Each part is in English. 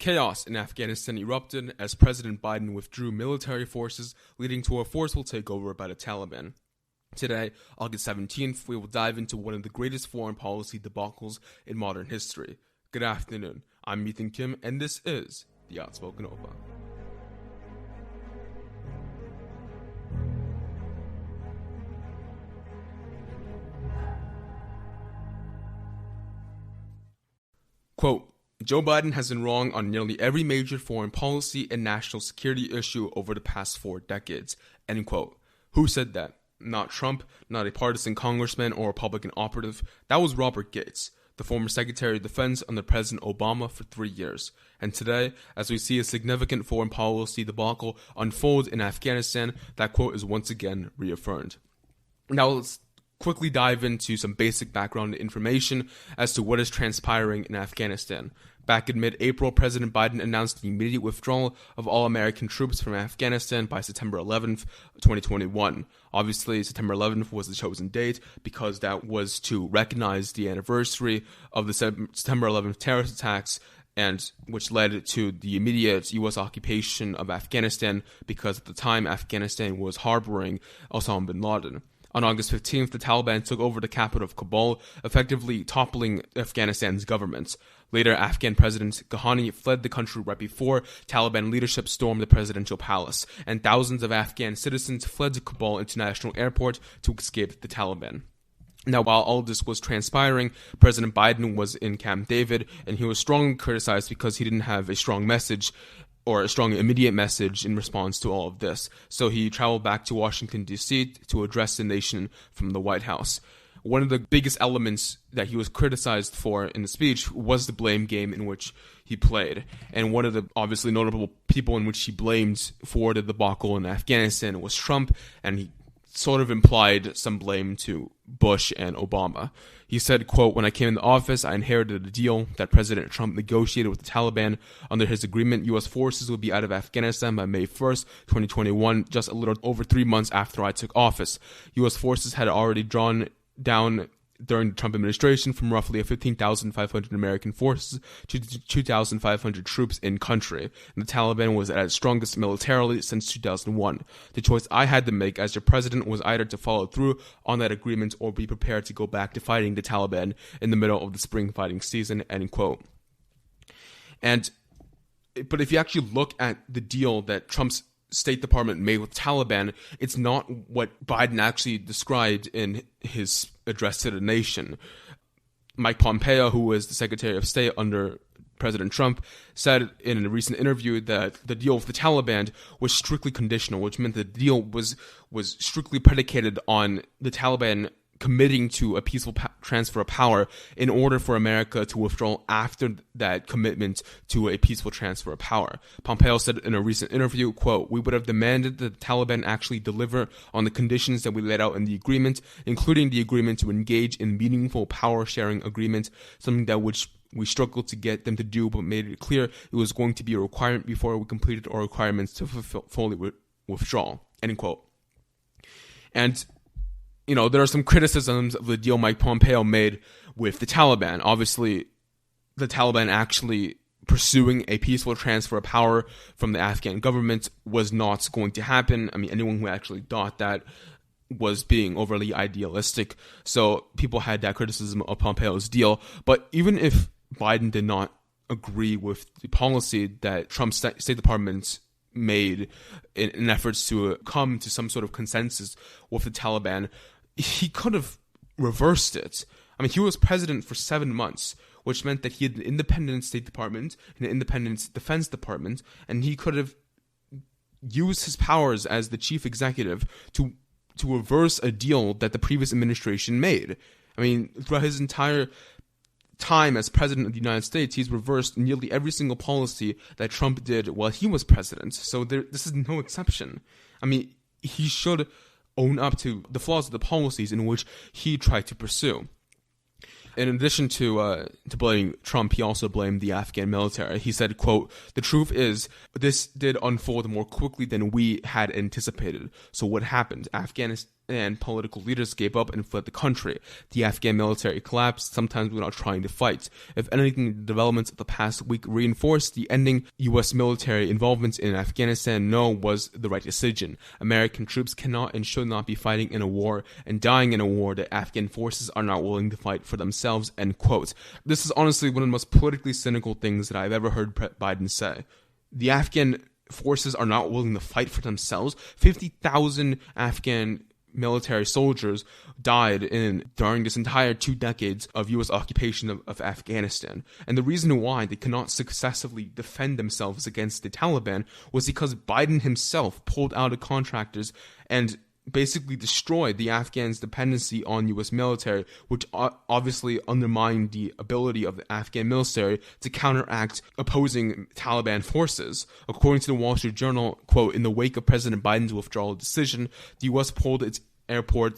Chaos in Afghanistan erupted as President Biden withdrew military forces, leading to a forceful takeover by the Taliban. Today, August 17th, we will dive into one of the greatest foreign policy debacles in modern history. Good afternoon, I'm Ethan Kim, and this is the Outspoken Oppa. Quote, Joe Biden has been wrong on nearly every major foreign policy and national security issue over the past 4 decades. End quote. Who said that? Not Trump, not a partisan congressman or Republican operative. That was Robert Gates, the former Secretary of Defense under President Obama for 3 years. And today, as we see a significant foreign policy debacle unfold in Afghanistan, that quote is once again reaffirmed. Now let's quickly dive into some basic background information as to what is transpiring in Afghanistan. Back in mid-April, President Biden announced the immediate withdrawal of all American troops from Afghanistan by September 11th, 2021. Obviously, September 11th was the chosen date because that was to recognize the anniversary of the September 11th terrorist attacks, and which led to the immediate U.S. occupation of Afghanistan because at the time Afghanistan was harboring Osama bin Laden. On August 15th, the Taliban took over the capital of Kabul, effectively toppling Afghanistan's government. Later, Afghan President Ghani fled the country right before Taliban leadership stormed the presidential palace, and thousands of Afghan citizens fled to Kabul International Airport to escape the Taliban. Now, while all this was transpiring, President Biden was in Camp David, and he was strongly criticized because he didn't have a strong message or a strong immediate message in response to all of this. So he traveled back to Washington, D.C. to address the nation from the White House. One of the biggest elements that he was criticized for in the speech was the blame game in which he played. And one of the obviously notable people in which he blamed for the debacle in Afghanistan was Trump, and he sort of implied some blame to Bush and Obama. He said, quote, when I came into office, I inherited a deal that President Trump negotiated with the Taliban. Under his agreement, U.S. forces would be out of Afghanistan by May 1st, 2021, just a little over 3 months after I took office. U.S. forces had already drawn down during the Trump administration from roughly 15,500 American forces to 2,500 troops in country. And the Taliban was at its strongest militarily since 2001. The choice I had to make as your president was either to follow through on that agreement or be prepared to go back to fighting the Taliban in the middle of the spring fighting season, end quote. But if you actually look at the deal that Trump's State Department made with Taliban, it's not what Biden actually described in his address to the nation. Mike Pompeo, who was the Secretary of State under President Trump, said in a recent interview that the deal with the Taliban was strictly conditional, which meant the deal was strictly predicated on the Taliban committing to a peaceful transfer of power in order for America to withdraw after that commitment to a peaceful transfer of power. Pompeo said in a recent interview, quote, we would have demanded that the Taliban actually deliver on the conditions that we laid out in the agreement, including the agreement to engage in meaningful power-sharing agreement, something that we struggled to get them to do, but made it clear it was going to be a requirement before we completed our requirements to fully withdraw, end quote. And you know, there are some criticisms of the deal Mike Pompeo made with the Taliban. Obviously, the Taliban actually pursuing a peaceful transfer of power from the Afghan government was not going to happen. I mean, anyone who actually thought that was being overly idealistic. So people had that criticism of Pompeo's deal. But even if Biden did not agree with the policy that Trump's State Department made in efforts to come to some sort of consensus with the Taliban, he could have reversed it. I mean, he was president for 7 months, which meant that he had an independent State Department, an independent Defense Department, and he could have used his powers as the chief executive to reverse a deal that the previous administration made. I mean, throughout his entire time as president of the United States, he's reversed nearly every single policy that Trump did while he was president. So this is no exception. I mean, he should own up to the flaws of the policies in which he tried to pursue. In addition to blaming Trump, he also blamed the Afghan military. He said, quote, the truth is, this did unfold more quickly than we had anticipated. So what happened? and political leaders gave up and fled the country. The Afghan military collapsed, sometimes without trying to fight. If anything, the developments of the past week reinforced the ending U.S. military involvement in Afghanistan was the right decision. American troops cannot and should not be fighting in a war and dying in a war that Afghan forces are not willing to fight for themselves, end quote. This is honestly one of the most politically cynical things that I've ever heard Biden say. The Afghan forces are not willing to fight for themselves. 50,000 Afghan military soldiers died during this entire 2 decades of U.S. occupation of Afghanistan. And the reason why they cannot successfully defend themselves against the Taliban was because Biden himself pulled out of contractors and basically destroyed the Afghans' dependency on U.S. military, which obviously undermined the ability of the Afghan military to counteract opposing Taliban forces. According to the Wall Street Journal, quote, in the wake of President Biden's withdrawal decision, the U.S. pulled its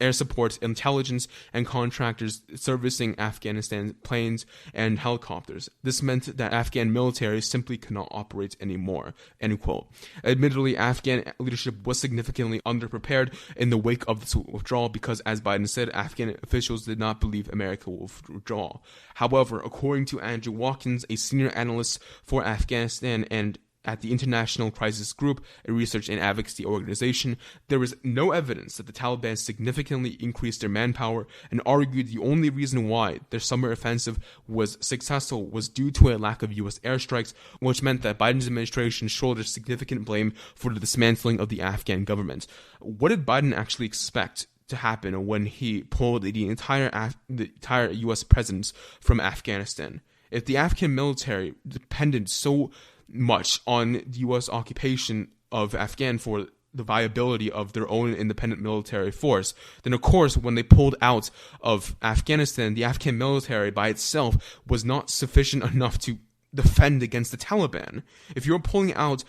air support, intelligence, and contractors servicing Afghanistan planes and helicopters. This meant that Afghan military simply cannot operate anymore, end quote. Admittedly, Afghan leadership was significantly underprepared in the wake of this withdrawal because, as Biden said, Afghan officials did not believe America will withdraw. However, according to Andrew Watkins, a senior analyst for Afghanistan and at the International Crisis Group, a research and advocacy organization, there is no evidence that the Taliban significantly increased their manpower, and argued the only reason why their summer offensive was successful was due to a lack of U.S. airstrikes, which meant that Biden's administration shouldered significant blame for the dismantling of the Afghan government. What did Biden actually expect to happen when he pulled the entire U.S. presence from Afghanistan? If the Afghan military depended so much on the U.S. occupation of Afghan for the viability of their own independent military force, then of course when they pulled out of Afghanistan, the Afghan military by itself was not sufficient enough to defend against the Taliban. If you're pulling out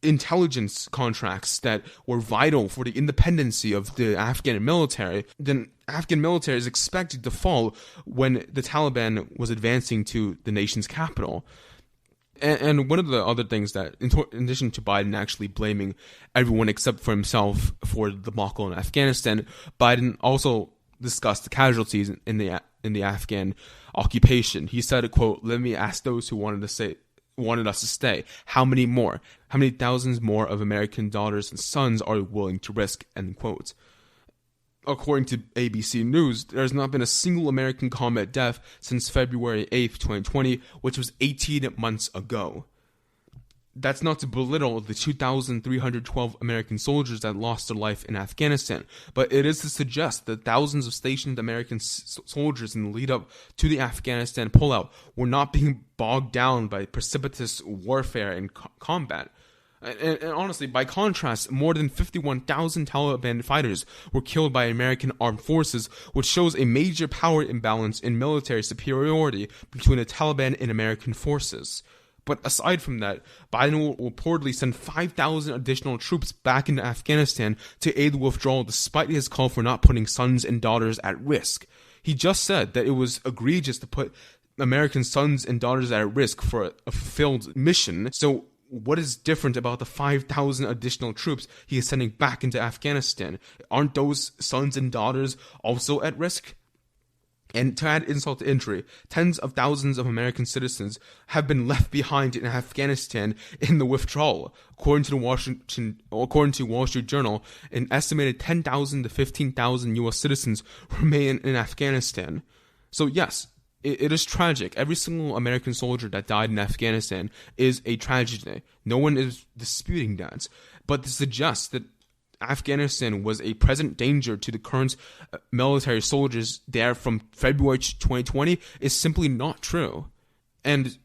intelligence contracts that were vital for the independency of the Afghan military, then Afghan military is expected to fall when the Taliban was advancing to the nation's capital. And one of the other things that, in addition to Biden actually blaming everyone except for himself for the debacle in Afghanistan, Biden also discussed the casualties in the Afghan occupation. He said, quote, "Let me ask those who wanted us to stay, how many more? How many thousands more of American daughters and sons are willing to risk?" End quote. According to ABC News, there has not been a single American combat death since February 8th, 2020, which was 18 months ago. That's not to belittle the 2,312 American soldiers that lost their life in Afghanistan, but it is to suggest that thousands of stationed American soldiers in the lead-up to the Afghanistan pullout were not being bogged down by precipitous warfare and combat. And honestly, by contrast, more than 51,000 Taliban fighters were killed by American armed forces, which shows a major power imbalance in military superiority between the Taliban and American forces. But aside from that, Biden will reportedly send 5,000 additional troops back into Afghanistan to aid the withdrawal, despite his call for not putting sons and daughters at risk. He just said that it was egregious to put American sons and daughters at risk for a fulfilled mission. So what is different about the 5,000 additional troops he is sending back into Afghanistan? Aren't those sons and daughters also at risk? And to add insult to injury, tens of thousands of American citizens have been left behind in Afghanistan in the withdrawal. According to the Wall Street Journal, an estimated 10,000 to 15,000 U.S. citizens remain in Afghanistan. So yes, it is tragic. Every single American soldier that died in Afghanistan is a tragedy. No one is disputing that. But to suggest that Afghanistan was a present danger to the current military soldiers there from February 2020 is simply not true. And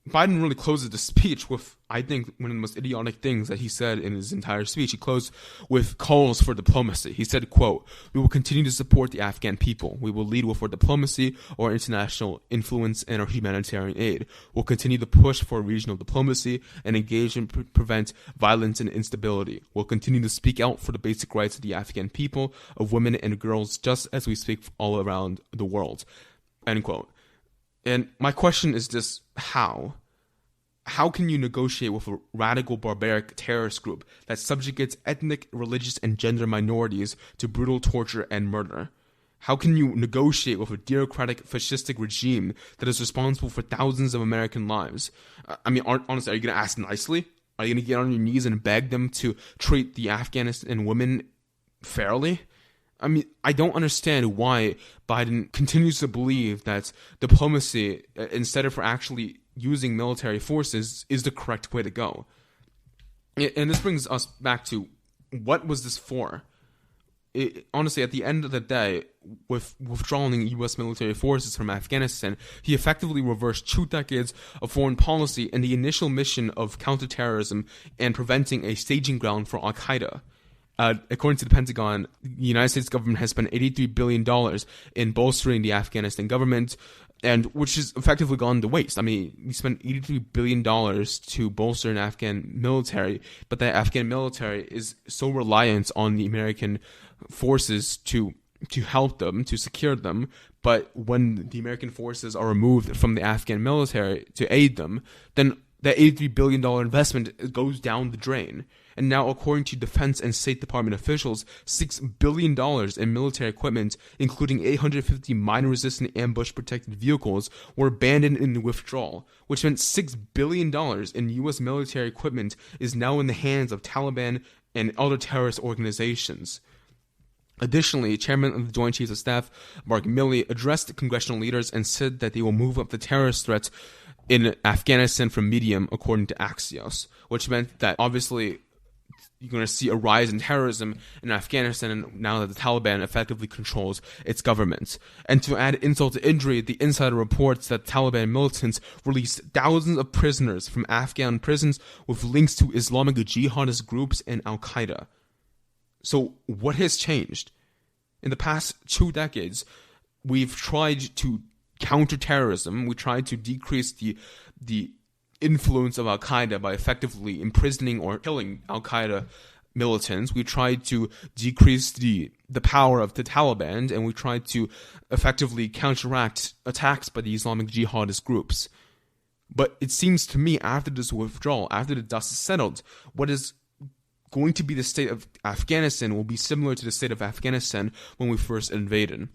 Biden really closes the speech with, I think, one of the most idiotic things that he said in his entire speech. He closed with calls for diplomacy. He said, quote, "We will continue to support the Afghan people. We will lead with our diplomacy, our international influence, and our humanitarian aid. We'll continue to push for regional diplomacy and engage and prevent violence and instability. We'll continue to speak out for the basic rights of the Afghan people, of women and girls, just as we speak all around the world." End quote. And my question is this: how? how can you negotiate with a radical, barbaric terrorist group that subjugates ethnic, religious, and gender minorities to brutal torture and murder? How can you negotiate with a theocratic, fascistic regime that is responsible for thousands of American lives? I mean, honestly, are you going to ask nicely? Are you going to get on your knees and beg them to treat the Afghanistan women fairly? I mean, I don't understand why Biden continues to believe that diplomacy, instead of actually using military forces, is the correct way to go. And this brings us back to, what was this for? Honestly, at the end of the day, with withdrawing U.S. military forces from Afghanistan, he effectively reversed 2 decades of foreign policy and the initial mission of counterterrorism and preventing a staging ground for Al-Qaeda. According to the Pentagon, the United States government has spent $83 billion in bolstering the Afghanistan government, and which has effectively gone to waste. I mean, we spent $83 billion to bolster an Afghan military, but that Afghan military is so reliant on the American forces to help them, to secure them. But when the American forces are removed from the Afghan military to aid them, then that $83 billion investment goes down the drain. And now, according to Defense and State Department officials, $6 billion in military equipment, including 850 mine-resistant ambush-protected vehicles, were abandoned in the withdrawal, which meant $6 billion in U.S. military equipment is now in the hands of Taliban and other terrorist organizations. Additionally, Chairman of the Joint Chiefs of Staff, Mark Milley, addressed congressional leaders and said that they will move up the terrorist threat in Afghanistan from medium, according to Axios, which meant that obviously you're going to see a rise in terrorism in Afghanistan now that the Taliban effectively controls its government. And to add insult to injury, the insider reports that Taliban militants released thousands of prisoners from Afghan prisons with links to Islamic jihadist groups and Al-Qaeda. So what has changed? In the past 2 decades, we've tried to counter terrorism. We tried to decrease the influence of Al-Qaeda by effectively imprisoning or killing Al-Qaeda militants. We tried to decrease the power of the Taliban, and we tried to effectively counteract attacks by the Islamic jihadist groups. But it seems to me, after this withdrawal, after the dust is settled, what is going to be the state of Afghanistan will be similar to the state of Afghanistan when we first invaded.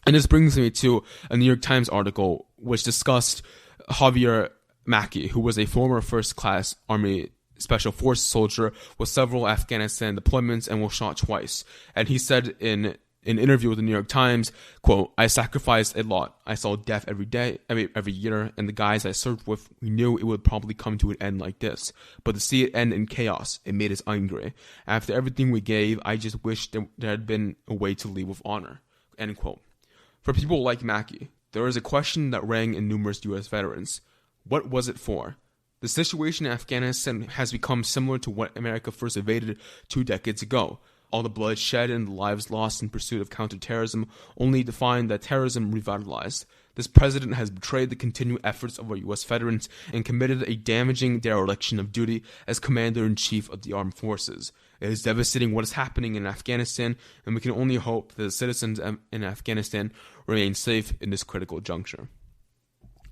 And this brings me to a New York Times article which discussed Javier Mackey, who was a former first-class Army Special Forces soldier with several Afghanistan deployments and was shot twice. And he said in an interview with the New York Times, quote, "I sacrificed a lot. I saw death every year, and the guys I served with, we knew it would probably come to an end like this. But to see it end in chaos, it made us angry. After everything we gave, I just wished there had been a way to leave with honor." End quote. For people like Mackey, there is a question that rang in numerous U.S. veterans. What was it for? The situation in Afghanistan has become similar to what America first invaded 2 decades ago. All the blood shed and the lives lost in pursuit of counterterrorism only to find that terrorism revitalized. This president has betrayed the continued efforts of our U.S. veterans and committed a damaging dereliction of duty as Commander-in-Chief of the Armed Forces. It is devastating what is happening in Afghanistan, and we can only hope that the citizens in Afghanistan remain safe in this critical juncture.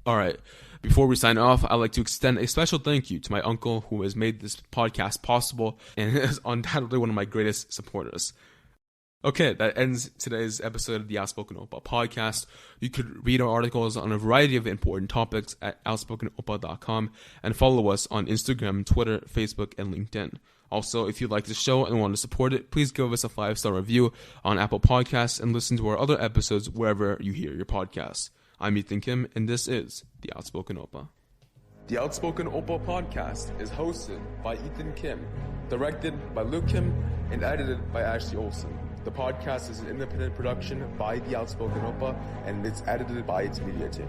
Alright, before we sign off, I'd like to extend a special thank you to my uncle who has made this podcast possible and is undoubtedly one of my greatest supporters. Okay, that ends today's episode of the Outspoken Oppa podcast. You could read our articles on a variety of important topics at outspokenoppa.com and follow us on Instagram, Twitter, Facebook, and LinkedIn. Also, if you like the show and want to support it, please give us a 5-star review on Apple Podcasts and listen to our other episodes wherever you hear your podcasts. I'm Ethan Kim, and this is the Outspoken Oppa. The Outspoken Oppa podcast is hosted by Ethan Kim, directed by Luke Kim, and edited by Ashley Olsen. The podcast is an independent production by the Outspoken Oppa, and it's edited by its media team.